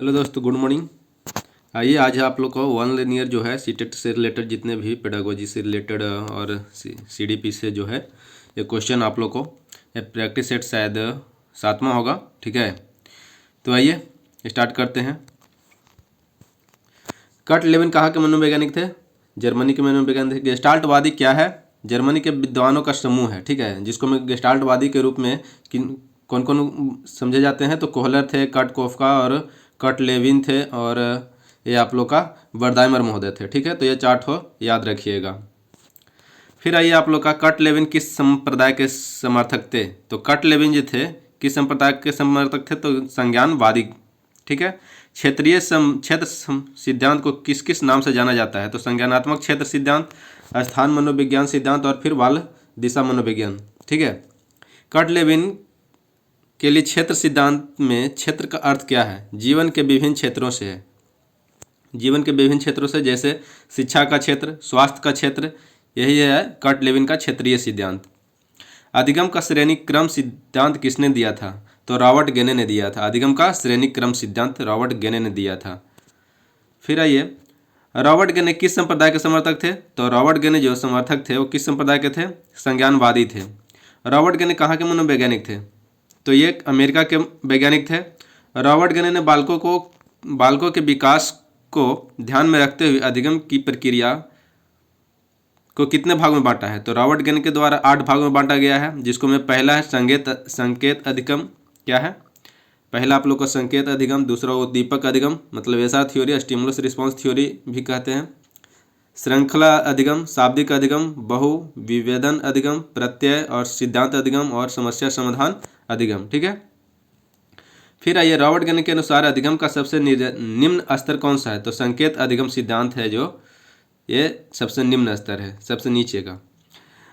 Hello दोस्तों, good morning. आइए आज आप लोग को वन लिनियर जो है सीटेट से रिलेटेड जितने भी पेडागोजी से रिलेटेड और सीडीपी से जो है ये क्वेश्चन आप लोग को ये प्रैक्टिस सेट शायद 7वां होगा। ठीक है, तो आइए स्टार्ट करते हैं। कर्ट लेविन कहाँ के मनोवैज्ञानिक थे? जर्मनी के मनोवैज्ञानिक थे। गेस्टाल्टवादी क्या है? जर्मनी के विद्वानों का समूह है। ठीक है, जिसको मैं गेस्टाल्टवादी के रूप में कौन कौन समझे जाते हैं? तो कोहलर थे, कर्ट कोफका और कर्ट लेविन थे, और ये आप लोग का वर्दाइमर महोदय थे। ठीक है, तो ये चार्ट हो याद रखिएगा। फिर आइए आप लोग का कर्ट लेविन किस संप्रदाय के समर्थक थे? तो कर्ट लेविन जो थे किस संप्रदाय के समर्थक थे? तो संज्ञानवादी। ठीक है, क्षेत्र सिद्धांत को किस किस नाम से जाना जाता है? तो संज्ञानात्मक क्षेत्र सिद्धांत, स्थान मनोविज्ञान सिद्धांत और फिर बाल दिशा मनोविज्ञान। ठीक है, कर्ट लेविन के लिए क्षेत्र सिद्धांत में क्षेत्र का अर्थ क्या है? जीवन के विभिन्न क्षेत्रों से है। जीवन के विभिन्न क्षेत्रों से, जैसे शिक्षा का क्षेत्र, स्वास्थ्य का क्षेत्र, यही है कर्ट लेविन का क्षेत्रीय सिद्धांत। अधिगम का श्रेणी क्रम सिद्धांत किसने दिया था? तो रॉबर्ट गेने ने दिया था। अधिगम का श्रेणी क्रम सिद्धांत रॉबर्ट गेने ने दिया था। फिर आइए, रॉबर्ट गेने किस संप्रदाय के समर्थक थे? तो रॉबर्ट गेने जो समर्थक थे वो किस संप्रदाय के थे? संज्ञानवादी थे। रॉबर्ट गेने कहाँ के मनोवैज्ञानिक थे? तो ये अमेरिका के वैज्ञानिक थे। रॉबर्ट गेने ने बालकों के विकास को ध्यान में रखते हुए अधिगम की प्रक्रिया को कितने भाग में बांटा है? तो रॉबर्ट गेने के द्वारा 8 भागों में बांटा गया है, जिसको मैं पहला है संकेत अधिगम। क्या है? पहला आप लोग का संकेत अधिगम, दूसरा उद्दीपक अधिगम मतलब ऐसा थ्योरी, स्टिमुलस रिस्पॉन्स थ्योरी भी कहते हैं। श्रृंखला अधिगम, शाब्दिक अधिगम, बहु विवेदन अधिगम, प्रत्यय और सिद्धांत अधिगम और समस्या समाधान अधिगम। ठीक है, फिर आइए, रॉबर्ट गेने के अनुसार अधिगम का सबसे निम्न स्तर कौन सा है? तो संकेत अधिगम सिद्धांत है, जो ये सबसे निम्न स्तर है, सबसे नीचे का।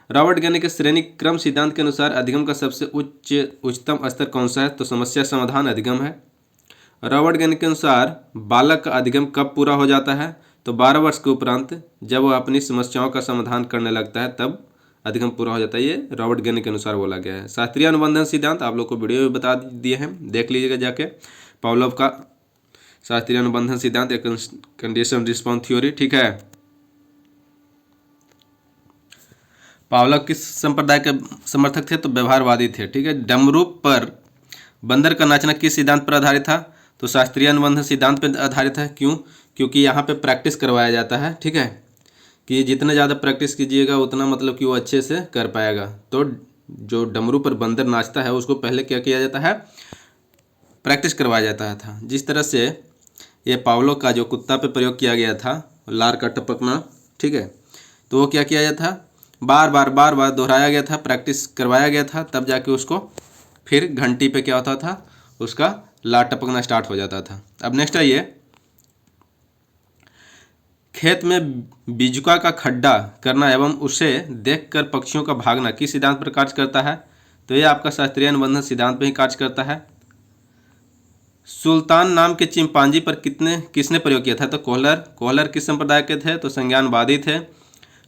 रॉबर्ट गेने के श्रेणी क्रम सिद्धांत के अनुसार अधिगम का सबसे उच्चतम स्तर कौन सा है? तो समस्या समाधान अधिगम है। रॉबर्ट गेने के अनुसार बालक का अधिगम कब पूरा हो जाता है? तो 12 वर्ष के उपरांत, जब वह अपनी समस्याओं का समाधान करने लगता है, तब अधिगम पूरा हो जाता है। ये रॉबर्ट गेने के अनुसार बोला गया है। शास्त्रीय अनुबंधन सिद्धांत आप लोग को वीडियो में बता दिए हैं, देख लीजिएगा जाके। पावलोव का शास्त्रीय अनुबंधन सिद्धांत, एक कंडीशन रिस्पॉन्स थ्योरी। ठीक है, पावलोव किस संप्रदाय के समर्थक थे? तो व्यवहारवादी थे। ठीक है, डमरू पर बंदर का नाचना किस सिद्धांत पर आधारित था? तो शास्त्रीय अनुबंधन सिद्धांत पर आधारित है। क्यों? क्योंकि यहाँ पे प्रैक्टिस करवाया जाता है। ठीक है, कि जितना ज़्यादा प्रैक्टिस कीजिएगा उतना मतलब कि वो अच्छे से कर पाएगा। तो जो डमरू पर बंदर नाचता है उसको पहले क्या किया जाता है? प्रैक्टिस करवाया जाता था। जिस तरह से ये पावलो का जो कुत्ता पे प्रयोग किया गया था, लार का टपकना, ठीक है, तो वो क्या किया जाता था? बार बार दोहराया गया था, प्रैक्टिस करवाया गया था, तब जाके उसको फिर घंटी पे क्या होता था? उसका लार टपकना स्टार्ट हो जाता था। अब नेक्स्ट आइए, खेत में बीजुका का खड्डा करना एवं उसे देखकर पक्षियों का भागना किस सिद्धांत पर कार्य करता है? तो यह आपका शास्त्रीय अनुबंधन सिद्धांत पर ही कार्य करता है। सुल्तान नाम के चिंपांजी पर किसने प्रयोग किया था? तो कोहलर किस संप्रदाय के थे? तो संज्ञानवादी थे।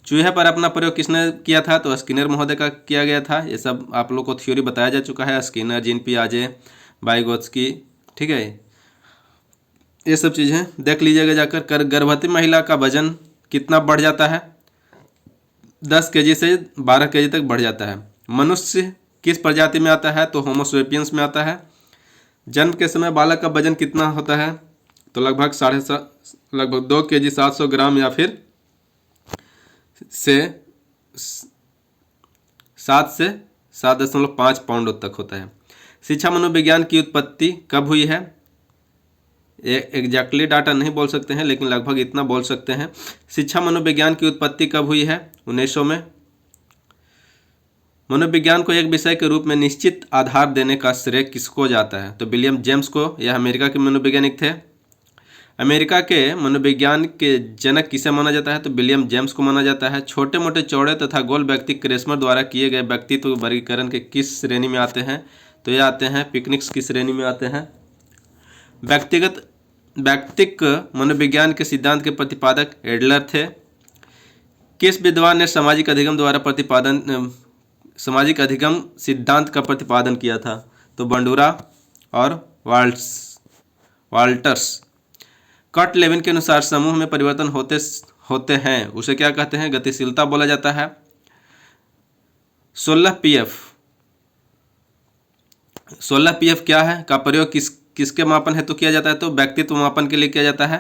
चूहे पर अपना प्रयोग किसने किया था? तो स्किनर महोदय का किया गया था। ये सब आप लोग को थ्योरी बताया जा चुका है, स्किनर, जीन पियाजे, वाइगोत्स्की। ठीक है, ये सब चीज़ें देख लीजिएगा जाकर। गर्भवती महिला का वजन कितना बढ़ जाता है? 10 केजी से 12 केजी तक बढ़ जाता है। मनुष्य किस प्रजाति में आता है? तो होमो सेपियंस में आता है। जन्म के समय बालक का वजन कितना होता है? तो लगभग 2 केजी 700 ग्राम या फिर 7 से 7.5 पाउंड तक होता है। शिक्षा मनोविज्ञान की उत्पत्ति कब हुई है? एग्जैक्टली डाटा नहीं बोल सकते हैं, लेकिन लगभग इतना बोल सकते हैं। शिक्षा मनोविज्ञान की उत्पत्ति कब हुई है? 1900 में। मनोविज्ञान को एक विषय के रूप में निश्चित आधार देने का श्रेय किसको जाता है? तो विलियम जेम्स को। यह अमेरिका के मनोवैज्ञानिक थे। अमेरिका के मनोविज्ञान के जनक किसे माना जाता है? तो विलियम जेम्स को माना जाता है। छोटे मोटे चौड़े तथा गोल व्यक्ति क्रेस्मर द्वारा किए गए व्यक्तित्व वर्गीकरण के किस श्रेणी में आते हैं? तो ये आते हैं पिकनिक्स की श्रेणी में आते हैं। व्यक्तिक मनोविज्ञान के सिद्धांत के प्रतिपादक एडलर थे। किस विद्वान ने सामाजिक अधिगम सिद्धांत का प्रतिपादन किया था? तो बंडूरा और वाल्टर्स। कर्ट लेविन के अनुसार समूह में परिवर्तन होते हैं उसे क्या कहते हैं? गतिशीलता बोला जाता है। 16 पीएफ क्या है का प्रयोग किसके मापन हेतु किया जाता है? तो व्यक्तित्व मापन के लिए किया जाता है,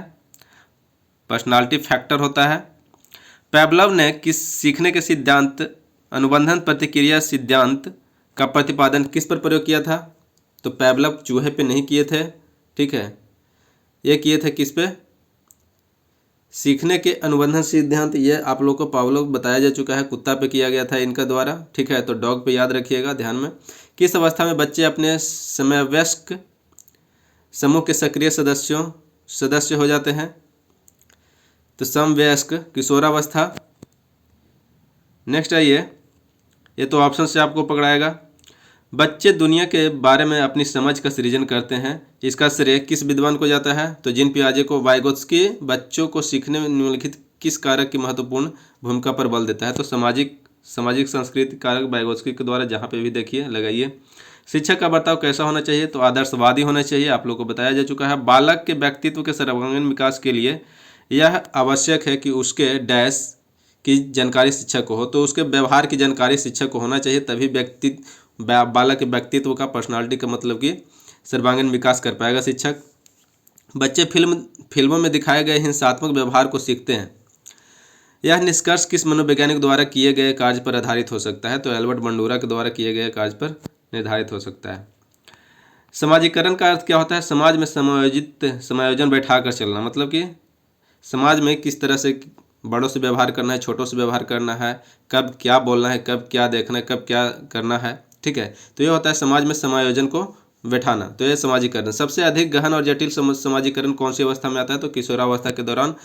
पर्सनालिटी फैक्टर होता है। पैवलव ने किस सीखने के सिद्धांत अनुबंधन प्रतिक्रिया सिद्धांत का प्रतिपादन किस पर प्रयोग किया था? तो पैवलव चूहे पे नहीं किए थे, ठीक है, ये किए थे किस पे? सीखने के अनुबंधन सिद्धांत ये आप लोग को पावलोव बताया जा चुका है, कुत्ता पे किया गया था इनका द्वारा, ठीक है। तो डॉग पे याद रखिएगा ध्यान में। किस अवस्था में बच्चे अपने समवयस्क समूह के सक्रिय सदस्य हो जाते हैं? तो समवयस्क किशोरावस्था। नेक्स्ट आइए, ये तो ऑप्शन से आपको पकड़ाएगा। बच्चे दुनिया के बारे में अपनी समझ का सृजन करते हैं, इसका श्रेय किस विद्वान को जाता है? तो जीन पियाजे को। वाइगोत्स्की बच्चों को सीखने में निम्नलिखित किस कारक की महत्वपूर्ण भूमिका पर बल देता है? तो सामाजिक सांस्कृतिक कारक वाइगोत्स्की के द्वारा जहाँ पे भी देखिए लगाइए। शिक्षक का बर्ताव कैसा होना चाहिए? तो आदर्शवादी होना चाहिए, आप लोग को बताया जा चुका है। बालक के व्यक्तित्व के सर्वांगीण विकास के लिए यह आवश्यक है कि उसके डैश की जानकारी शिक्षक को हो, तो उसके व्यवहार की जानकारी शिक्षक को होना चाहिए, तभी बालक के व्यक्तित्व का, पर्सनालिटी का मतलब कि सर्वांगीण विकास कर पाएगा शिक्षक। बच्चे फिल्मों में दिखाए गए हिंसात्मक व्यवहार को सीखते हैं, यह निष्कर्ष किस मनोवैज्ञानिक द्वारा किए गए कार्य पर आधारित हो सकता है? तो एल्बर्ट बंडूरा के द्वारा किए गए कार्य पर निर्धारित हो सकता है। समाजीकरण का अर्थ क्या होता है? समाज में समायोजन बैठा कर चलना, मतलब कि समाज में किस तरह से बड़ों से व्यवहार करना है, छोटों से व्यवहार करना है, कब क्या बोलना है, कब क्या देखना है, कब क्या करना है, ठीक है। तो ये होता है समाज में समायोजन को बैठाना, तो ये समाजीकरण। सबसे अधिक गहन और जटिल समाजीकरण कौन सी अवस्था में आता है? तो किशोरावस्था के दौरान।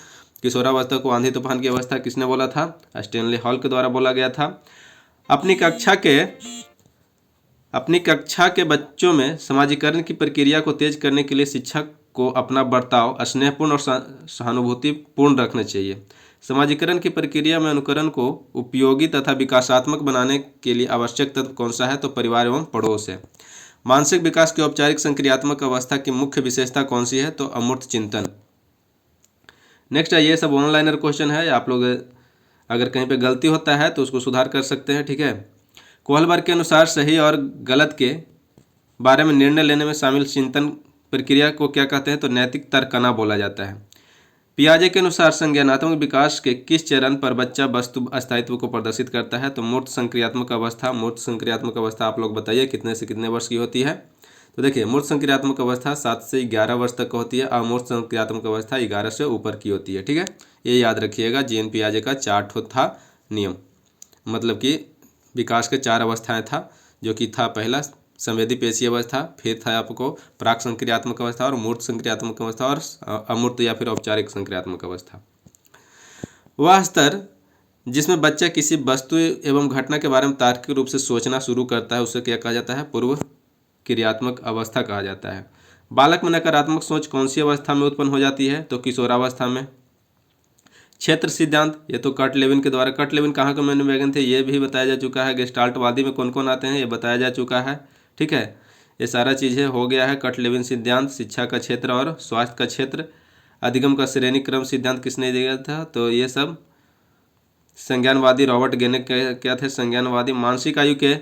किशोरावस्था को आंधी तूफान की अवस्था किसने बोला था? स्टैनली हॉल के द्वारा बोला गया था। अपनी कक्षा के बच्चों में समाजीकरण की प्रक्रिया को तेज करने के लिए शिक्षक को अपना बर्ताव स्नेहपूर्ण और सहानुभूतिपूर्ण रखना चाहिए। समाजीकरण की प्रक्रिया में अनुकरण को उपयोगी तथा विकासात्मक बनाने के लिए आवश्यक तत्व कौन सा है? तो परिवार एवं पड़ोस है। मानसिक विकास की औपचारिक संक्रियात्मक अवस्था की मुख्य विशेषता कौन सी है? तो अमूर्त चिंतन। नेक्स्ट है, ये सब ऑनलाइनर क्वेश्चन है, आप लोग अगर कहीं पे गलती होता है तो उसको सुधार कर सकते हैं, ठीक है। कोहलबर्ग के अनुसार सही और गलत के बारे में निर्णय लेने में शामिल चिंतन प्रक्रिया को क्या कहते हैं? तो नैतिक तर्कना बोला जाता है। पियाजे के अनुसार संज्ञानात्मक विकास के किस चरण पर बच्चा वस्तु स्थायित्व को प्रदर्शित करता है? तो मूर्त संक्रियात्मक अवस्था। मूर्त संक्रियात्मक अवस्था आप लोग बताइए कितने से कितने वर्ष की होती है? तो देखिए, मूर्त संक्रियात्मक अवस्था 7 से 11 वर्ष तक होती है, अमूर्त संक्रियात्मक अवस्था 11 से ऊपर की होती है, ठीक है। ये याद रखिएगा, जीन पियाजे का 4 था नियम, मतलब कि विकास के 4 अवस्थाएं था, जो कि था पहला संवेदी पेशीय अवस्था, फिर था आपको प्राक संक्रियात्मक अवस्था और मूर्त संक्रियात्मक अवस्था और अमूर्त या फिर औपचारिक संक्रियात्मक अवस्था। वह स्तर जिसमें बच्चा किसी वस्तु एवं घटना के बारे में तार्किक रूप से सोचना शुरू करता है उसे क्या कहा जाता है? पूर्व क्रियात्मक अवस्था कहा जाता है। बालक में नकारात्मक सोच कौन सी अवस्था में उत्पन्न हो जाती है? तो किशोरावस्था में। क्षेत्र सिद्धांत, ये तो कर्ट लेविन के द्वारा। कर्ट लेविन कहाँ के मनोवैज्ञानिक थे ये भी बताया जा चुका है। गेस्टाल्टवादी में कौन कौन आते हैं ये बताया जा चुका है, ठीक है। ये सारा चीज़ें हो गया है। कर्ट लेविन सिद्धांत, शिक्षा का क्षेत्र और स्वास्थ्य का क्षेत्र। अधिगम का श्रेणी क्रम सिद्धांत किसने दिया था? तो ये सब संज्ञानवादी रॉबर्ट गेनेक क्या थे? संज्ञानवादी। मानसिक आयु के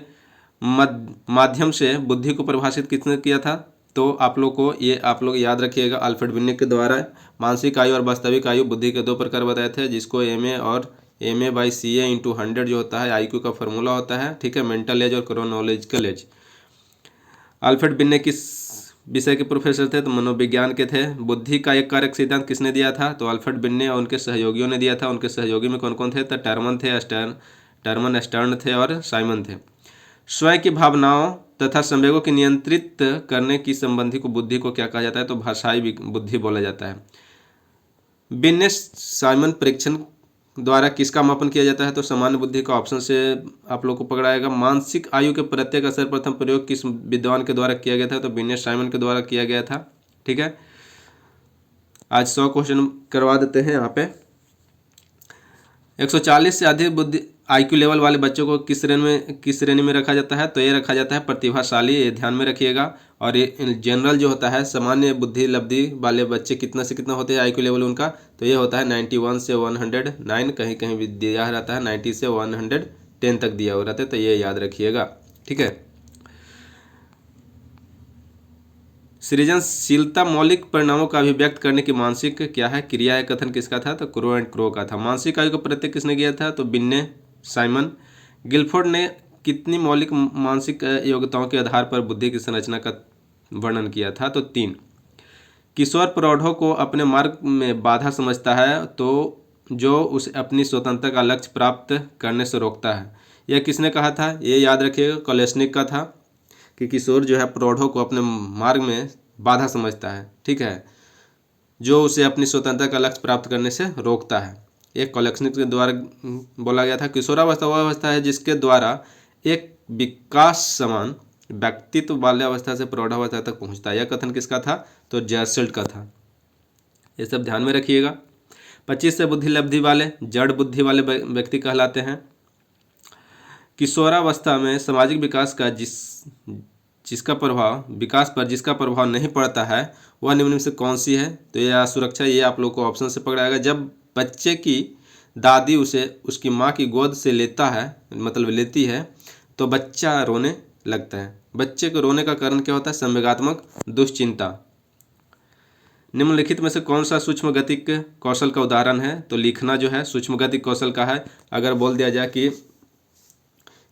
माध्यम से बुद्धि को परिभाषित किसने किया था? तो आप लोग याद रखिएगा, अल्फ्रेड बिन्ने के द्वारा। मानसिक आयु और वास्तविक आयु बुद्धि के 2 प्रकार बताए थे, जिसको MA/CA × 100 जो होता है IQ का फॉर्मूला होता है, ठीक है। मेंटल एज और क्रोनोलॉजिकल एज। अल्फ्रेड बिन्ने किस विषय के प्रोफेसर थे? तो मनोविज्ञान के थे। बुद्धि का एक कारक सिद्धांत किसने दिया था? तो अल्फ्रेड बिन्ने और उनके सहयोगियों ने दिया था। उनके सहयोगी में कौन कौन थे? तो टर्मन स्टर्न थे और साइमन थे। स्वयं की भावनाओं तथा संवेगों की नियंत्रित करने की संबंधी को बुद्धि को क्या कहा जाता है? तो भाषाई बुद्धि बोला जाता है। बिन्ने साइमन परीक्षण द्वारा किसका मापन किया जाता है? तो सामान्य बुद्धि का। ऑप्शन से आप लोग को पकड़ाएगा। मानसिक आयु के प्रत्येक का सर्वप्रथम प्रयोग किस विद्वान के द्वारा किया गया था? तो बिन्ने साइमन के द्वारा किया गया था, ठीक है। आज 100 क्वेश्चन करवा देते हैं यहाँ पे। 140 से IQ लेवल वाले बच्चों को किस श्रेणी में रखा जाता है, तो ये रखा जाता है प्रतिभाशाली, ये ध्यान में रखिएगा। और ये जनरल जो होता है सामान्य बुद्धि लब्धि वाले बच्चे कितना से कितना होते हैं IQ लेवल उनका, तो ये होता है 91 से 109, कहीं कहीं भी दिया रहता है 90 से 110 तक दिया हुआ रहता है, तो ये याद रखिएगा, ठीक है। सृजनशीलता मौलिक परिणामों का अभिव्यक्त करने की मानसिक क्या है क्रिया है, कथन किसका था, तो क्रो एंड क्रो का था। मानसिक आयु का प्रत्यय किसने किया था, तो बिन्ने साइमन। गिलफोर्ड ने कितनी मौलिक मानसिक योग्यताओं के आधार पर बुद्धि की संरचना का वर्णन किया था, तो 3। किशोर प्रौढ़ों को अपने मार्ग में बाधा समझता है तो जो उसे अपनी स्वतंत्रता का लक्ष्य प्राप्त करने से रोकता है। यह किसने कहा था, ये याद रखिएगा, कोलेस्निक का था कि किशोर जो है प्रौढ़ों को अपने मार्ग में बाधा समझता है, ठीक है, जो उसे अपनी स्वतंत्रता का लक्ष्य प्राप्त करने से रोकता है। एक कोलेस्निक के द्वारा बोला गया था। किशोरावस्था वह अवस्था है जिसके द्वारा एक विकास समान व्यक्तित्व बाल्यावस्था से प्रौढ़ावस्था तक पहुंचता है। यह कथन किसका था, तो जर्सेल्ट का था। ये सब ध्यान में रखिएगा। 25 से बुद्धि लब्धि वाले जड़ बुद्धि वाले व्यक्ति कहलाते हैं। किशोरावस्था में सामाजिक विकास का जिसका प्रभाव नहीं पड़ता है वह निम्न में से कौन सी है, तो यह सुरक्षा, ये आप लोग को ऑप्शन से पकड़ाएगा। जब बच्चे की दादी उसे उसकी माँ की गोद से लेती है तो बच्चा रोने लगता है। बच्चे को रोने का कारण क्या होता है, संवेगात्मक दुश्चिंता। निम्नलिखित में से कौन सा सूक्ष्म गतिक कौशल का उदाहरण है, तो लिखना जो है सूक्ष्म गतिक कौशल का है। अगर बोल दिया जाए कि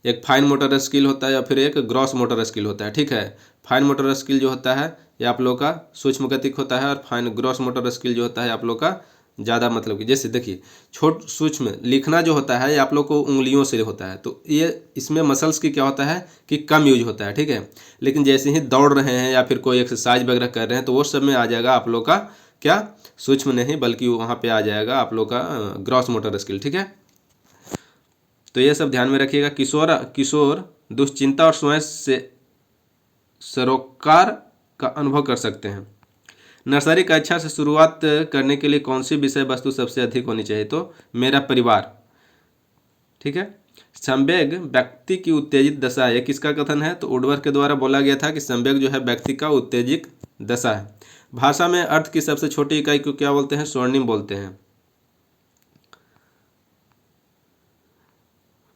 एक फाइन मोटर स्किल होता है या फिर एक ग्रॉस मोटर स्किल होता है, ठीक है। फाइन मोटर स्किल जो होता है ये आप लोग का सूक्ष्म गतिक होता है, और फाइन ग्रॉस मोटर स्किल जो होता है आप लोग का ज़्यादा मतलब कि जैसे देखिए सूक्ष्म लिखना जो होता है ये आप लोग को उंगलियों से होता है, तो ये इसमें मसल्स की क्या होता है कि कम यूज होता है, ठीक है। लेकिन जैसे ही दौड़ रहे हैं या फिर कोई एक्सरसाइज वगैरह कर रहे हैं तो वो सब में आ जाएगा आप लोग का क्या, सूक्ष्म नहीं बल्कि वहाँ पे आ जाएगा आप लोग का ग्रॉस मोटर स्किल, ठीक है। तो ये सब ध्यान में रखिएगा। किशोर दुश्चिंता और स्वयं से सरोकार का अनुभव कर सकते हैं। नर्सरी कक्षा से शुरुआत करने के लिए कौन सी विषय वस्तु सबसे अधिक होनी चाहिए, तो मेरा परिवार, ठीक है। संवेग व्यक्ति की उत्तेजित दशा है, किसका कथन है, तो वुडवर्थ के द्वारा बोला गया था कि संवेग जो है व्यक्ति का उत्तेजित दशा है। भाषा में अर्थ की सबसे छोटी इकाई को क्या बोलते हैं, स्वर्णिम बोलते हैं।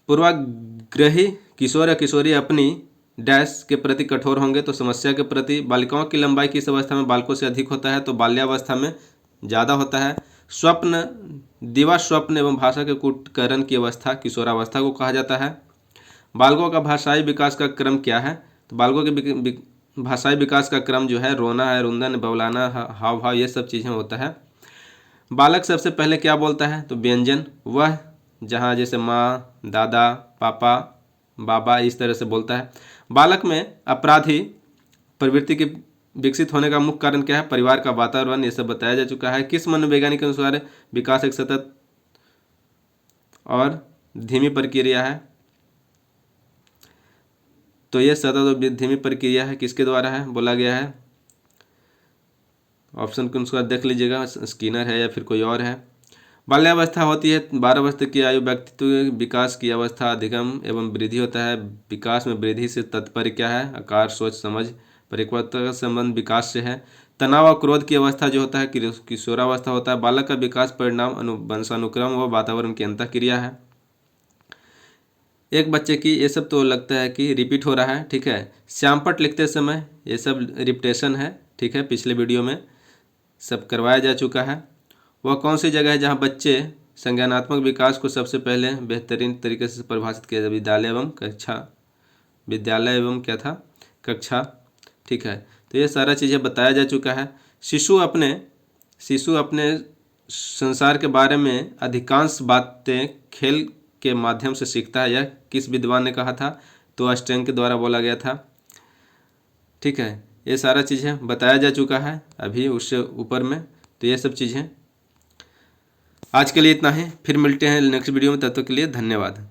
पूर्वाग्रही किशोर या किशोरी अपनी डैश के प्रति कठोर होंगे तो समस्या के प्रति। बालिकाओं की लंबाई किस अवस्था में बालकों से अधिक होता है, तो बाल्यावस्था में ज़्यादा होता है। स्वप्न दिवा स्वप्न एवं भाषा के कूटकरण की अवस्था किशोरावस्था को कहा जाता है। बालकों का भाषाई विकास का क्रम क्या है, तो बालकों के भाषाई विकास का क्रम जो है रोना है, रुंदन, बवलाना, हाव भाव, ये सब चीज़ें होता है। बालक सबसे पहले क्या बोलता है, तो व्यंजन, वह जहाँ जैसे माँ, दादा, पापा, बाबा इस तरह से बोलता है। बालक में अपराधी प्रवृत्ति के विकसित होने का मुख्य कारण क्या है, परिवार का वातावरण, ये सब बताया जा चुका है। किस मनोवैज्ञानिक के अनुसार विकास एक सतत और धीमी प्रक्रिया है, तो यह सतत और धीमी प्रक्रिया है, किसके द्वारा है, बोला गया है। ऑप्शन के अनुसार देख लीजिएगा, स्किनर है या फिर कोई और है। बाल्यावस्था होती है 12 वर्ष की आयु, व्यक्तित्व विकास की अवस्था, अधिगम एवं वृद्धि होता है। विकास में वृद्धि से तात्पर्य क्या है, आकार, सोच, समझ, परिपक्वता का संबंध विकास से है। तनाव और क्रोध की अवस्था जो होता है किशोरावस्था होता है। बालक का विकास परिणाम वंशानुक्रम व वातावरण की अंतःक्रिया है। एक बच्चे की, ये सब तो लगता है कि रिपीट हो रहा है, ठीक है। श्यामपट्ट लिखते समय ये सब रिपीटेशन है, ठीक है, पिछले वीडियो में सब करवाया जा चुका है। वह कौन सी जगह है जहाँ बच्चे संज्ञानात्मक विकास को सबसे पहले बेहतरीन तरीके से परिभाषित किया जाए, विद्यालय एवं क्या था, कक्षा, ठीक है। तो ये सारा चीज़ें बताया जा चुका है। शिशु अपने संसार के बारे में अधिकांश बातें खेल के माध्यम से सीखता है। यह किस विद्वान ने कहा था, तो स्टेन के द्वारा बोला गया था, ठीक है। ये सारा चीज़ें बताया जा चुका है अभी उससे ऊपर में। तो ये सब चीज़ें आज के लिए इतना ही, फिर मिलते हैं नेक्स्ट वीडियो में, तब तक के लिए धन्यवाद।